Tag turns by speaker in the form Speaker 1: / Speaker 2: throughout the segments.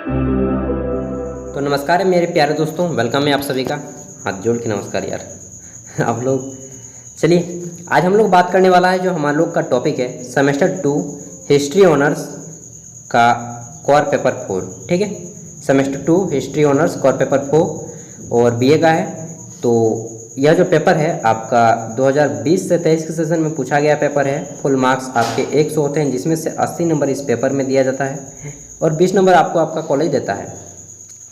Speaker 1: तो नमस्कार है मेरे प्यारे दोस्तों, वेलकम है आप सभी का। हाथ जोड़ के नमस्कार यार आप लोग। चलिए आज हम लोग बात करने वाला है, जो हमारे लोग का टॉपिक है सेमेस्टर 2 हिस्ट्री ऑनर्स का कोर पेपर 4। ठीक है, semester 2 history honours core paper 4 और बीए का है। तो यह जो पेपर है आपका 2020 से 23 के सेशन में पूछा गया पेपर है। फुल मार्क्स आपके 100 होते हैं, जिसमें से 80 नंबर इस पेपर में दिया जाता है और 20 नंबर आपको आपका कॉलेज देता है।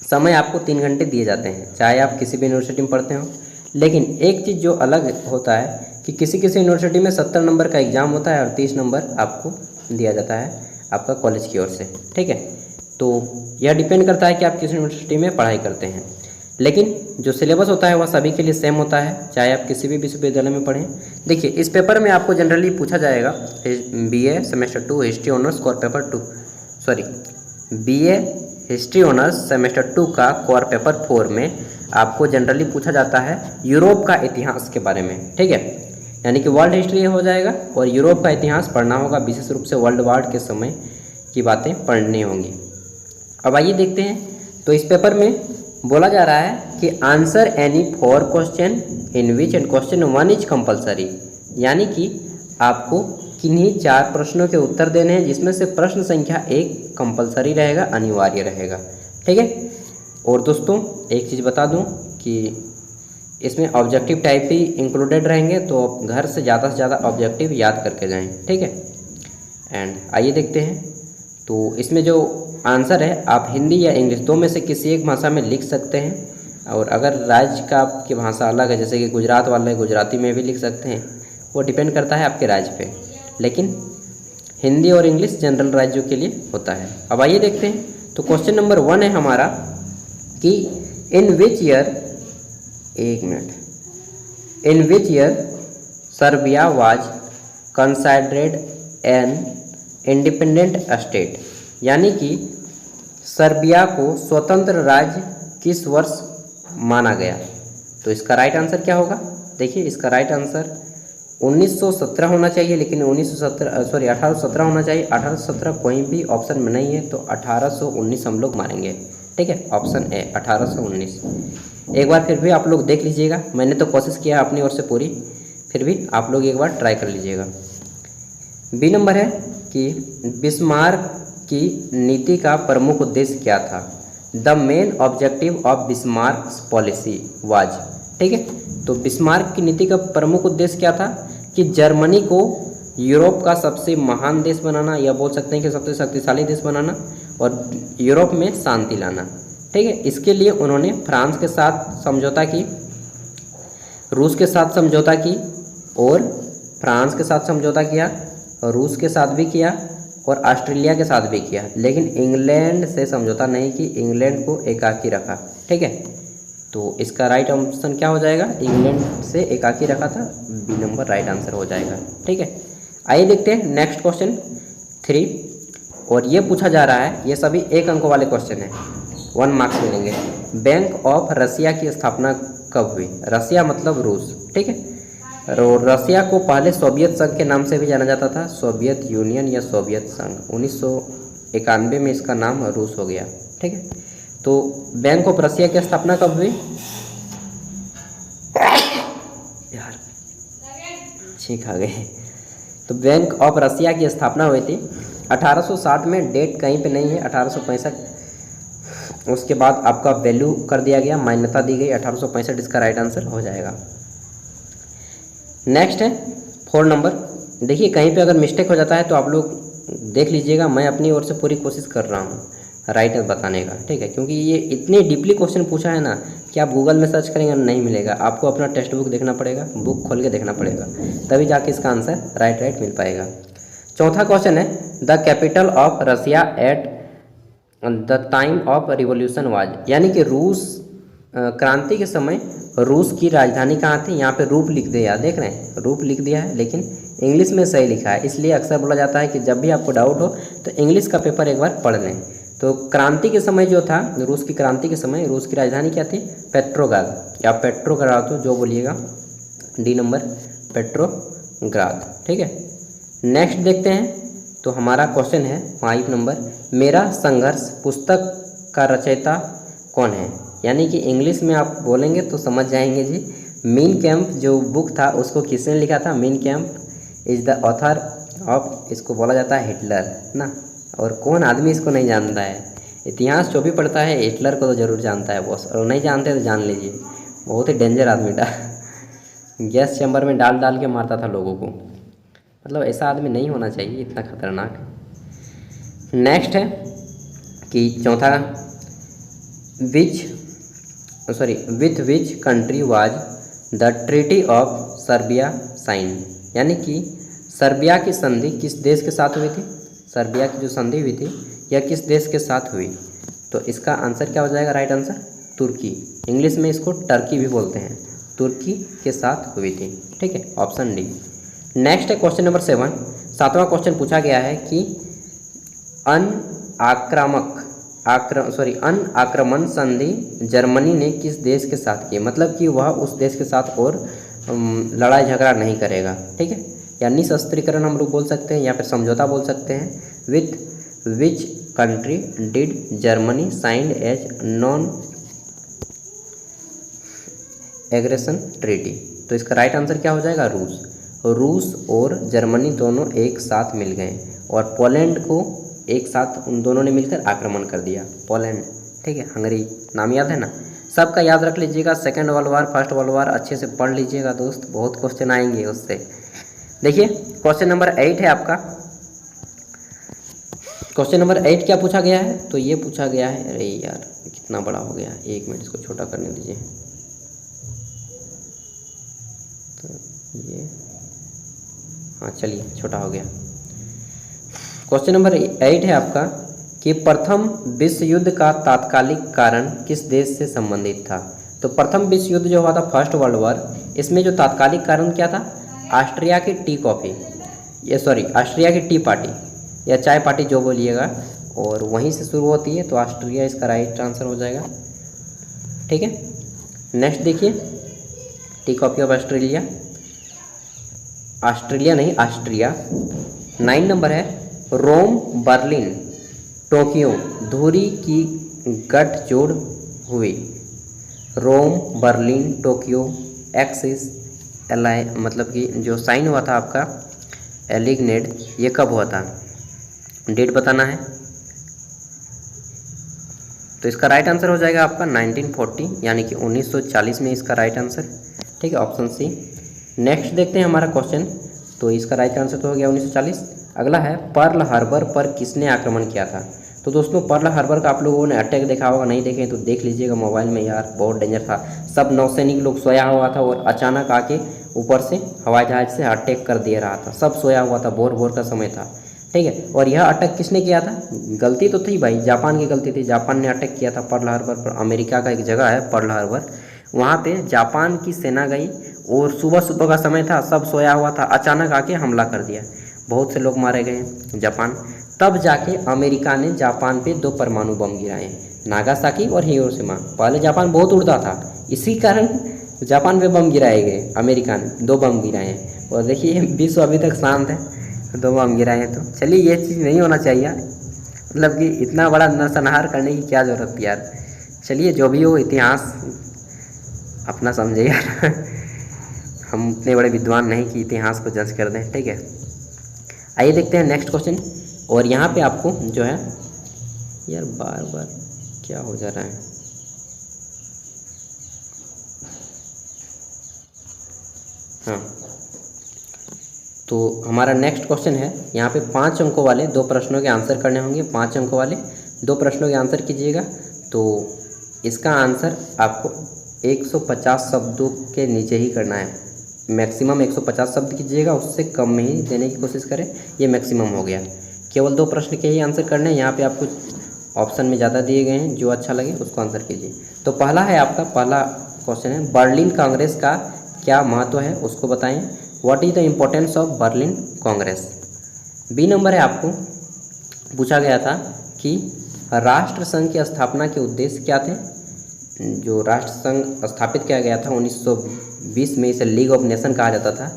Speaker 1: समय आपको 3 घंटे दिए जाते हैं, चाहे आप किसी भी यूनिवर्सिटी में पढ़ते हो। लेकिन एक चीज़ जो अलग होता है कि किसी किसी यूनिवर्सिटी में 70 नंबर का एग्ज़ाम होता है और 30 नंबर आपको दिया जाता है आपका कॉलेज की ओर से। ठीक है, तो यह डिपेंड करता है कि आप किस यूनिवर्सिटी में पढ़ाई करते हैं। लेकिन जो सिलेबस होता है वह सभी के लिए सेम होता है, चाहे आप किसी भी विश्वविद्यालय में पढ़ें। देखिए इस पेपर में आपको जनरली पूछा जाएगा BA semester 2 history honours core paper 2 BA history honours semester 2 का कोर पेपर 4 में आपको जनरली पूछा जाता है यूरोप का इतिहास के बारे में। ठीक है, यानी कि वर्ल्ड हिस्ट्री हो जाएगा और यूरोप का इतिहास पढ़ना होगा, विशेष रूप से वर्ल्ड वार के समय की बातें पढ़नी होंगी। अब आइए देखते हैं। तो इस पेपर में बोला जा रहा है कि answer any 4 question in which and question 1 is compulsory, यानी कि आपको किन्हीं 4 प्रश्नों के उत्तर देने हैं, जिसमें से प्रश्न संख्या 1 कंपलसरी रहेगा, अनिवार्य रहेगा। ठीक है, और दोस्तों एक चीज़ बता दूं कि इसमें ऑब्जेक्टिव टाइप भी इंक्लूडेड रहेंगे, तो आप घर से ज़्यादा ऑब्जेक्टिव याद करके जाएं। ठीक है, एंड आइए देखते हैं। तो इसमें जो आंसर है आप हिंदी या इंग्लिश दो में से किसी एक भाषा में लिख सकते हैं, और अगर राज्य का आपकी भाषा अलग है, जैसे कि गुजरात वाले गुजराती में भी लिख सकते हैं, वो डिपेंड करता है आपके राज्य पे। लेकिन हिंदी और इंग्लिश जनरल राज्यों के लिए होता है। अब आइए देखते हैं। तो क्वेश्चन नंबर 1 है हमारा कि in which year Serbia was considered an independent state, यानी कि सर्बिया को स्वतंत्र राज्य किस वर्ष माना गया। तो इसका राइट आंसर क्या होगा? देखिए इसका राइट आंसर 1917 होना चाहिए, लेकिन 1817 होना चाहिए। 1817 कोई भी ऑप्शन में नहीं है, तो 1819 हम लोग मारेंगे। ठीक है, ऑप्शन ए 1819। एक बार फिर भी आप लोग देख लीजिएगा, मैंने तो कोशिश किया अपनी ओर से पूरी, फिर भी आप लोग एक बार ट्राई कर लीजिएगा। बी नंबर है कि बिस्मार्क की नीति का प्रमुख उद्देश्य क्या था। The main objective of Bismarck's policy was. ठीक है, तो बिस्मार्क की नीति का प्रमुख उद्देश्य क्या था कि जर्मनी को यूरोप का सबसे महान देश बनाना, या बोल सकते हैं कि सबसे शक्तिशाली देश बनाना, और यूरोप में शांति लाना। ठीक है, इसके लिए उन्होंने फ्रांस के साथ समझौता की, रूस के साथ समझौता की, और फ्रांस के साथ समझौता किया, और रूस के साथ भी किया, और ऑस्ट्रेलिया के साथ भी किया, लेकिन इंग्लैंड से समझौता नहीं की, इंग्लैंड को एकाकी रखा। ठीक है, तो इसका राइट ऑप्शन क्या हो जाएगा? इंग्लैंड से एकाकी रखा था, बी नंबर राइट आंसर हो जाएगा। ठीक है, आइए देखते हैं नेक्स्ट क्वेश्चन 3, और ये पूछा जा रहा है, ये सभी 1 अंक वाले क्वेश्चन है, 1 मार्क्स मिलेंगे। बैंक ऑफ रसिया की स्थापना कब हुई? रसिया मतलब रूस। ठीक है, और रसिया को पहले सोवियत संघ के नाम से भी जाना जाता था, सोवियत यूनियन या सोवियत संघ। 1991 में इसका नाम रूस हो गया। ठीक है, तो बैंक ऑफ रसिया की स्थापना कब हुई? यार छींक आ गए। तो बैंक ऑफ रसिया की स्थापना हुई थी 1860 में, डेट कहीं पे नहीं है, 1865। उसके बाद आपका वैल्यू कर दिया गया, मान्यता दी गई 1865, इसका राइट आंसर हो जाएगा। नेक्स्ट है 4 नंबर। देखिए कहीं पे अगर मिस्टेक हो जाता है तो आप लोग देख लीजिएगा, मैं अपनी ओर से पूरी कोशिश कर रहा हूँ राइट बताने का। ठीक है, क्योंकि ये इतने डीपली क्वेश्चन पूछा है ना कि आप गूगल में सर्च करेंगे नहीं मिलेगा, आपको अपना टेक्स्ट बुक देखना पड़ेगा, बुक खोल के देखना पड़ेगा, तभी जाके इसका आंसर राइट मिल पाएगा। चौथा क्वेश्चन है the capital of Russia at the time of revolution was, यानी कि रूस क्रांति के समय रूस की राजधानी कहाँ थी। यहाँ पे रूप लिख दिया, देख रहे हैं रूप लिख दिया है, लेकिन इंग्लिश में सही लिखा है, इसलिए अक्सर बोला जाता है कि जब भी आपको डाउट हो तो इंग्लिश का पेपर एक बार पढ़ लें। तो क्रांति के समय जो था, रूस की क्रांति के समय रूस की राजधानी क्या थी? पेट्रोग्राद या पेट्रोग्राद, तो जो बोलिएगा, डी नंबर पेट्रोग्राद। ठीक है, नेक्स्ट देखते हैं। तो हमारा क्वेश्चन है 5 नंबर, मेरा संघर्ष पुस्तक का रचयिता कौन है? यानी कि इंग्लिश में आप बोलेंगे तो समझ जाएंगे जी। मीन कैंप जो बुक था उसको किसने लिखा था? Mean camp is the author of, इसको बोला जाता है हिटलर ना। और कौन आदमी इसको नहीं जानता है? इतिहास जो भी पढ़ता है हिटलर को तो ज़रूर जानता है बॉस, और नहीं जानते तो जान लीजिए, बहुत ही डेंजर आदमी था। गैस चैम्बर में डाल डाल के मारता था लोगों को, मतलब ऐसा आदमी नहीं होना चाहिए, इतना खतरनाक। नेक्स्ट है कि चौथा, with which country was the treaty of Serbia sign? यानी कि सर्बिया की संधि किस देश के साथ हुई थी? सर्बिया की जो संधि हुई थी यह किस देश के साथ हुई? तो इसका आंसर क्या हो जाएगा? राइट आंसर तुर्की। इंग्लिश में इसको टर्की भी बोलते हैं। तुर्की के साथ हुई थी। ठीक है, ऑप्शन डी। नेक्स्ट है क्वेश्चन नंबर 7। 7वां क्वेश्चन पूछा गया है कि अन आक्रमण संधि जर्मनी ने किस देश के साथ की? मतलब कि वह उस देश के साथ और लड़ाई झगड़ा नहीं करेगा। ठीक है, या निशस्त्रीकरण हम लोग बोल सकते हैं या फिर समझौता बोल सकते हैं। With which country did Germany signed as non aggression treaty? तो इसका राइट आंसर क्या हो जाएगा? रूस और जर्मनी दोनों एक साथ मिल गए और पोलैंड को एक साथ उन दोनों ने मिलकर आक्रमण कर दिया। पोलैंड, ठीक है, हंगरी, नाम याद है ना? सबका याद रख लीजिएगा। Second world war, first world war अच्छे से पढ़ लीजिएगा दोस्त, बहुत क्वेश्चन आएंगे उससे। देखिए क्वेश्चन नंबर 8 है आपका। क्वेश्चन नंबर 8 क्या पूछा गया है? तो ये पूछा गया है, अरे यार कितना बड़ा हो गया, 1 मिनट इसको छोटा करने दीजिए। तो ये, हाँ चलिए छोटा हो गया। क्वेश्चन नंबर 8 है आपका कि प्रथम विश्व युद्ध का तात्कालिक कारण किस देश से संबंधित था? तो प्रथम विश्व युद्ध जो हुआ था, फर्स्ट वर्ल्ड वॉर, इसमें जो तात्कालिक कारण क्या था? ऑस्ट्रिया की ऑस्ट्रिया की टी पार्टी या चाय पार्टी जो बोलिएगा, और वहीं से शुरू होती है, तो ऑस्ट्रिया इसका राइट आंसर हो जाएगा। ठीक है, नेक्स्ट देखिए, tea coffee of Australia, Australia नहीं ऑस्ट्रिया। 9 नंबर है, रोम, बर्लिन, टोक्यो धुरी की गठजोड़ हुई। रोम, बर्लिन, टोक्यो, एक्सिस एलाई, मतलब कि जो साइन हुआ था आपका एलिग्नेड, ये कब हुआ था? डेट बताना है। तो इसका राइट आंसर हो जाएगा आपका 1940, यानी कि 1940 में इसका राइट आंसर। ठीक है, ऑप्शन सी। नेक्स्ट देखते हैं हमारा क्वेश्चन। तो इसका राइट आंसर तो हो गया 1940। अगला है, पर्ल हार्बर पर किसने आक्रमण किया था? तो दोस्तों पर्ल हार्बर का आप लोगों ने अटैक देखा होगा, नहीं देखे तो देख लीजिएगा मोबाइल में, यार बहुत डेंजर था। सब नौसैनिक लोग सोया हुआ था और अचानक आके ऊपर से हवाई जहाज से अटैक कर दे रहा था। सब सोया हुआ था, भोर का समय था। ठीक है, और यह अटैक किसने किया था? गलती तो थी भाई, जापान की गलती थी। जापान ने अटैक किया था पर्ल हार्बर पर। अमेरिका का एक जगह है पर्ल हार्बर, वहाँ पे जापान की सेना गई और सुबह का समय था, सब सोया हुआ था, अचानक आके हमला कर दिया, बहुत से लोग मारे गए जापान। तब जाके अमेरिका ने जापान पे 2 परमाणु बम गिराए, नागासाकी और हिरोशिमा। पहले जापान बहुत उड़ता था, इसी कारण जापान पे बम गिराए गए, अमेरिका ने 2 बम गिराए। और देखिए विश्व अभी तक शांत है, 2 बम गिराए हैं। तो चलिए ये चीज़ नहीं होना चाहिए, मतलब कि इतना बड़ा नरसंहार करने की क्या ज़रूरत थी यार। चलिए जो भी हो, इतिहास अपना समझे यार। हम इतने बड़े विद्वान नहीं कि इतिहास को जज कर दें। ठीक है, आइए देखते हैं नेक्स्ट क्वेश्चन। और यहाँ पे आपको जो है, यार बार बार क्या हो जा रहा है, हाँ, तो हमारा नेक्स्ट क्वेश्चन है, यहाँ पे 5 अंकों वाले 2 प्रश्नों के आंसर करने होंगे। 5 अंकों वाले 2 प्रश्नों के आंसर कीजिएगा। तो इसका आंसर आपको 150 शब्दों के नीचे ही करना है। मैक्सिमम 150 शब्द कीजिएगा, उससे कम में ही देने की कोशिश करें, ये मैक्सिमम हो गया। केवल 2 प्रश्न के ही आंसर करने हैं। यहाँ पे आपको ऑप्शन में ज़्यादा दिए गए हैं, जो अच्छा लगे उसको आंसर कीजिए। तो पहला है आपका, पहला क्वेश्चन है, बर्लिन कांग्रेस का क्या महत्व है उसको बताएं। What is the importance of Berlin congress. B number है, आपको पूछा गया था कि राष्ट्र संघ की स्थापना के उद्देश्य क्या थे। जो राष्ट्र संघ स्थापित किया गया था 1920 में, इसे लीग ऑफ नेशन कहा जाता था।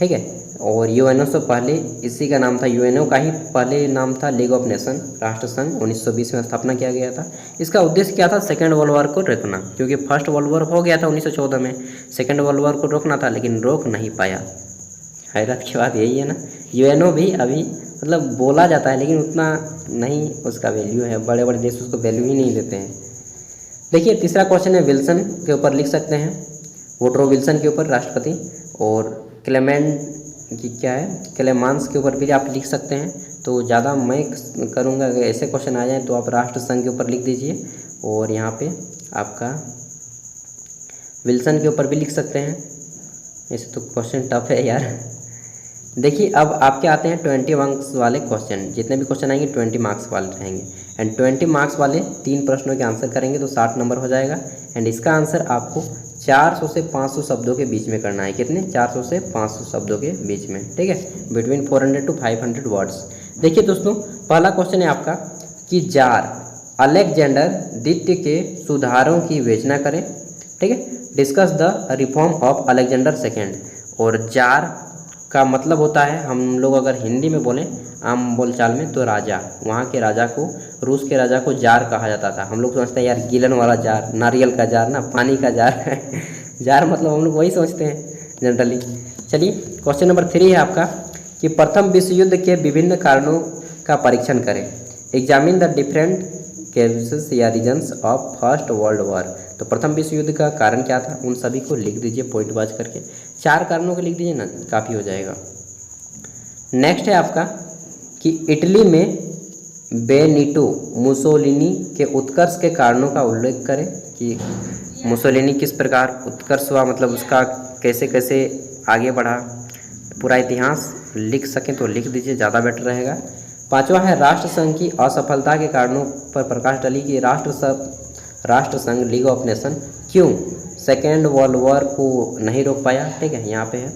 Speaker 1: ठीक है, और यूएनओ से पहले इसी का नाम था, यूएनओ का ही पहले नाम था लीग ऑफ नेशन, राष्ट्र संघ। 1920 में स्थापना किया गया था। इसका उद्देश्य क्या था? सेकेंड वर्ल्ड वॉर को रोकना, क्योंकि फर्स्ट वर्ल्ड वॉर हो गया था 1914 में, सेकेंड वर्ल्ड वॉर को रोकना था, लेकिन रोक नहीं पाया। हैरत की बात यही है ना, यूएनओ भी अभी मतलब बोला जाता है लेकिन उतना नहीं उसका वैल्यू है, बड़े बड़े देश उसको वैल्यू ही नहीं देते हैं। देखिए तीसरा क्वेश्चन है, विल्सन के ऊपर लिख सकते हैं, वुडरो विल्सन के ऊपर राष्ट्रपति, और क्लेमेंट की क्या है, क्लेमांस के ऊपर भी आप लिख सकते हैं। तो ज़्यादा मैं करूँगा, अगर ऐसे क्वेश्चन आ जाए तो आप राष्ट्र संघ के ऊपर लिख दीजिए, और यहाँ पे आपका विल्सन के ऊपर भी लिख सकते हैं। ऐसे तो क्वेश्चन टफ है यार। देखिए अब आपके आते हैं 20 मार्क्स वाले क्वेश्चन। जितने भी क्वेश्चन आएंगे 20 मार्क्स वाले रहेंगे, एंड 20 मार्क्स वाले 3 प्रश्नों के आंसर करेंगे तो 60 नंबर हो जाएगा। एंड इसका आंसर आपको 400 से 500 शब्दों के बीच में करना है। कितने? 400 से 500 शब्दों के बीच में, ठीक है, बिटवीन 400 टू 500 वर्ड्स। देखिए दोस्तों पहला क्वेश्चन है आपका कि जार अलेक्जेंडर द्वितीय के सुधारों की विवेचना करें, ठीक है। Discuss the reform of Alexander second. और जार का मतलब होता है, हम लोग अगर हिंदी में बोलें आम बोलचाल में, तो राजा। वहाँ के राजा को, रूस के राजा को जार कहा जाता था। हम लोग सोचते हैं यार गिलन वाला जार, नारियल का जार ना, पानी का जार है जार मतलब हम लोग वही सोचते हैं जनरली। चलिए क्वेश्चन नंबर 3 है आपका कि प्रथम विश्व युद्ध के विभिन्न कारणों का परीक्षण करें। एग्जामिन द डिफरेंट केसेस या reasons of first world war. तो प्रथम विश्व युद्ध का कारण क्या था, उन सभी को लिख दीजिए पॉइंट वाइज करके। 4 कारणों को लिख दीजिए ना, काफ़ी हो जाएगा। नेक्स्ट है आपका कि इटली में बेनिटो मुसोलिनी के उत्कर्ष के कारणों का उल्लेख करें, कि मुसोलिनी किस प्रकार उत्कर्ष हुआ, मतलब उसका कैसे कैसे आगे बढ़ा, पूरा इतिहास लिख सकें तो लिख दीजिए, ज़्यादा बेटर रहेगा। 5वां है राष्ट्र संघ की असफलता के कारणों पर प्रकाश डाली, कि राष्ट्र संघ लीग ऑफ नेशन क्यों सेकेंड वर्ल्ड वॉर को नहीं रोक पाया, ठीक है, यहाँ पे है।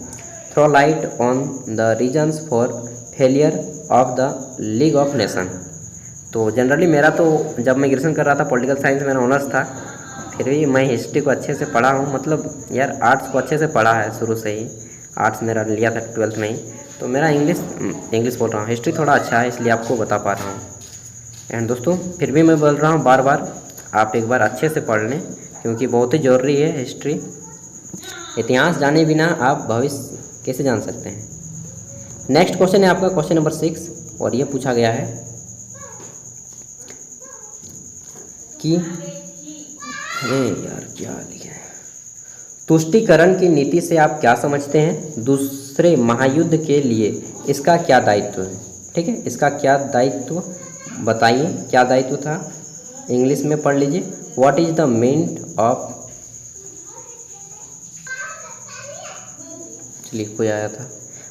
Speaker 1: Throw light on the reasons for failure of the league of nation. तो जनरली मेरा तो जब मैं ग्रेजुएशन कर रहा था पॉलिटिकल साइंस मेरा ऑनर्स था, फिर भी मैं हिस्ट्री को अच्छे से पढ़ा हूँ, मतलब यार आर्ट्स को अच्छे से पढ़ा है शुरू से ही, आर्ट्स मेरा लिया था 12th में ही। तो मेरा इंग्लिश बोल रहा हूँ, हिस्ट्री थोड़ा अच्छा है इसलिए आपको बता पा रहा हूँ। एंड दोस्तों फिर भी मैं बोल रहा हूँ बार बार, आप एक बार अच्छे से पढ़ लें, क्योंकि बहुत ही ज़रूरी है हिस्ट्री। इतिहास जाने बिना आप भविष्य कैसे जान सकते हैं। नेक्स्ट क्वेश्चन है आपका क्वेश्चन नंबर 6, और ये पूछा गया है कि अरे यार क्या लिखा है, तुष्टीकरण की नीति से आप क्या समझते हैं, दूसरे महायुद्ध के लिए इसका क्या दायित्व है, ठीक है, इसका क्या दायित्व बताइए, क्या दायित्व था, इंग्लिश में पढ़ लीजिए। What is the mean of, चलिए कोई आया था,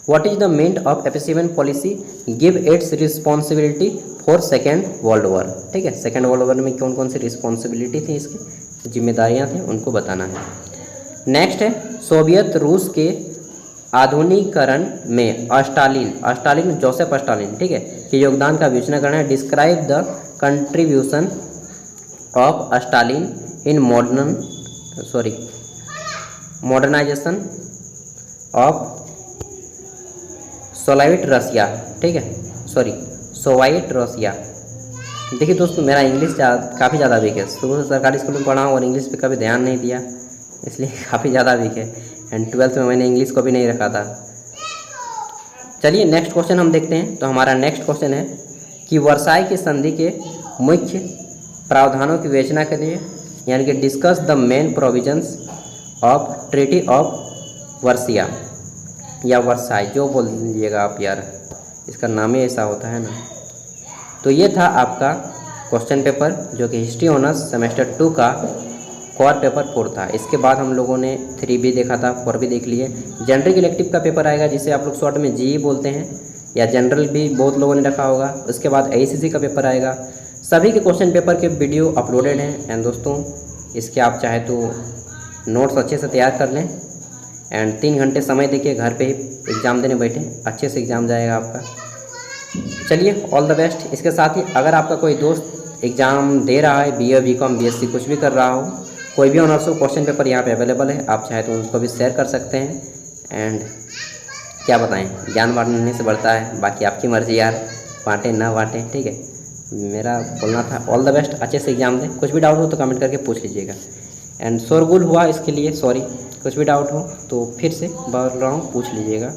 Speaker 1: what is the mean of appeasement policy, give its responsibility for second world war, ठीक है। सेकेंड वर्ल्ड वॉर में कौन कौन सी रिस्पॉन्सिबिलिटी थी, इसकी जिम्मेदारियां थी, उनको बताना है। नेक्स्ट है सोवियत रूस के आधुनिकीकरण में स्टालिन जोसेफ स्टालिन, ठीक है, के योगदान का विवेचना करना है। Describe the contribution of Stalin in modernisation of Soviet Russia, ठीक है, सोवियत रशिया। देखिए दोस्तों मेरा इंग्लिश काफ़ी ज़्यादा वीक है, शुरू से सरकारी स्कूल में पढ़ा हूँ और इंग्लिश पे कभी ध्यान नहीं दिया, इसलिए काफ़ी ज़्यादा वीक है। एंड 12th में मैंने इंग्लिश को भी नहीं रखा था। चलिए नेक्स्ट क्वेश्चन हम देखते हैं। तो हमारा नेक्स्ट क्वेश्चन है कि वर्साई की संधि के मुख्य प्रावधानों की विवेचना करिए, यानी कि discuss the main provisions of treaty of Versailles या वर्साई, जो बोल दीजिएगा आप यार, इसका नाम ही ऐसा होता है ना। तो ये था आपका क्वेश्चन पेपर, जो कि हिस्ट्री ऑनर्स सेमेस्टर 2 का कोर पेपर 4 था। इसके बाद हम लोगों ने 3 भी देखा था, 4 भी देख लिए। जनरल इलेक्टिव का पेपर आएगा, जिसे आप लोग शॉर्ट में जी बोलते हैं, या जनरल भी बहुत लोगों ने रखा होगा। उसके बाद ACC का पेपर आएगा। सभी के क्वेश्चन पेपर के वीडियो अपलोडेड हैं। एंड दोस्तों इसके आप चाहे तो नोट्स अच्छे से तैयार कर लें, एंड 3 घंटे समय देखिए, घर पे ही एग्ज़ाम देने बैठे, अच्छे से एग्ज़ाम जाएगा आपका। चलिए ऑल द बेस्ट। इसके साथ ही अगर आपका कोई दोस्त एग्ज़ाम दे रहा है, BA BCom BSc कुछ भी कर रहा हो, कोई भी ऑनर्स हो, क्वेश्चन पेपर यहाँ पे अवेलेबल है, आप चाहे तो उनको भी शेयर कर सकते हैं। एंड क्या बताएं, ज्ञान बांटने से बढ़ता है, बाकी आपकी मर्ज़ी यार, बाँटें ना बाँटें, ठीक है। मेरा बोलना था ऑल द बेस्ट, अच्छे से एग्ज़ाम दें। कुछ भी डाउट हो तो कमेंट करके पूछ लीजिएगा। एंड शोरगुल हुआ इसके लिए सॉरी, कुछ भी डाउट हो तो फिर से बोल रहा हूँ पूछ लीजिएगा।